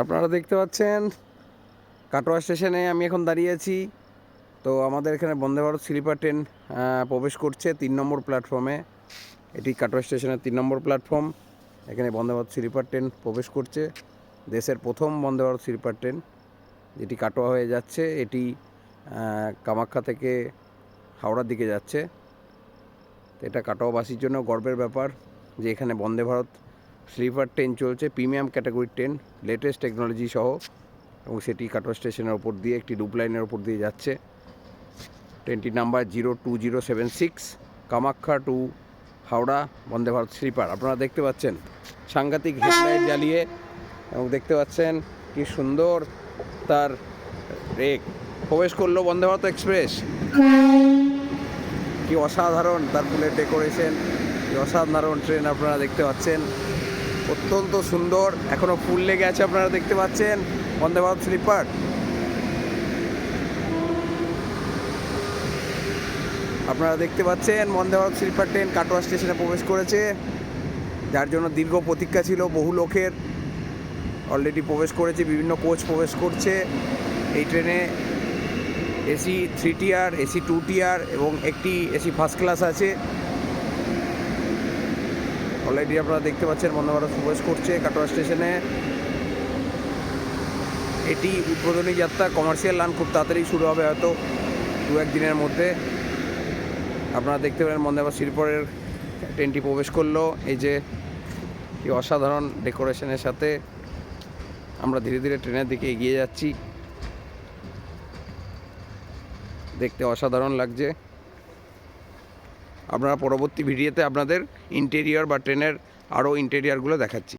আপনারা দেখতে পাচ্ছেন কাটোয়া স্টেশনে আমি এখন দাঁড়িয়ে আছি। তো আমাদের এখানে বন্দে ভারত স্লিপার ট্রেন প্রবেশ করছে 3 নম্বর প্ল্যাটফর্মে। এটি কাটোয়া স্টেশনের 3 নম্বর প্ল্যাটফর্ম। এখানে বন্দে ভারত স্লিপার ট্রেন প্রবেশ করছে। দেশের প্রথম বন্দে ভারত স্লিপার ট্রেন যেটি কাটোয়া হয়ে যাচ্ছে। এটি কামাখ্যা থেকে হাওড়ার দিকে যাচ্ছে। তো এটা কাটোয়াবাসীর জন্য গর্বের ব্যাপার যে এখানে বন্দে ভারত স্লিপার ট্রেন চলছে, প্রিমিয়াম ক্যাটাগরির ট্রেন, লেটেস্ট টেকনোলজি সহ, এবং সেটি কাটোয়া স্টেশনের ওপর দিয়ে একটি লুপ লাইনের ওপর দিয়ে যাচ্ছে। ট্রেনটির number 02076, Kamakhya two Howrah Vande Bharat sleeper. আপনারা দেখতে পাচ্ছেন সাংঘাতিক হেডলাইট জ্বালিয়ে, এবং দেখতে পাচ্ছেন কি সুন্দর তার রেক। প্রবেশ করলো বন্দে ভারত এক্সপ্রেস। কি অসাধারণ তার ফুলের ডেকোরেশন, কি অসাধারণ ট্রেন আপনারা দেখতে পাচ্ছেন, অত্যন্ত সুন্দর। এখনও ফুল লেগে আছে, আপনারা দেখতে পাচ্ছেন বন্দে ভারত স্লিপার। আপনারা দেখতে পাচ্ছেন বন্দে ভারত স্লিপার ট্রেন কাটোয়া স্টেশনে প্রবেশ করেছে, যার জন্য দীর্ঘ প্রতীক্ষা ছিল বহু লোকের। অলরেডি প্রবেশ করেছে, বিভিন্ন কোচ প্রবেশ করছে এই ট্রেনে। এসি 3 টিয়ার, এসি 2 টিয়ার এবং একটি এসি ফার্স্ট ক্লাস আছে। অলরেডি আপনারা দেখতে পাচ্ছেন বন্দে ভারত প্রবেশ করছে কাটোয়া স্টেশনে। এটি উদ্বোধনী যাত্রা, কমার্শিয়াল রান খুব তাড়াতাড়ি শুরু হবে, হয়তো 2-1 দিনের মধ্যে। আপনারা দেখতে পেলেন বন্দে ভারত স্লিপারের ট্রেনটি প্রবেশ করলো। এই যে কি অসাধারণ ডেকোরেশনের সাথে আমরা ধীরে ধীরে ট্রেনের দিকে এগিয়ে যাচ্ছি। দেখতে অসাধারণ লাগছে। আপনারা পরবর্তী ভিডিওতে আপনাদের ইন্টেরিয়র বা ট্রেনের আরও ইন্টেরিয়রগুলো দেখাচ্ছি।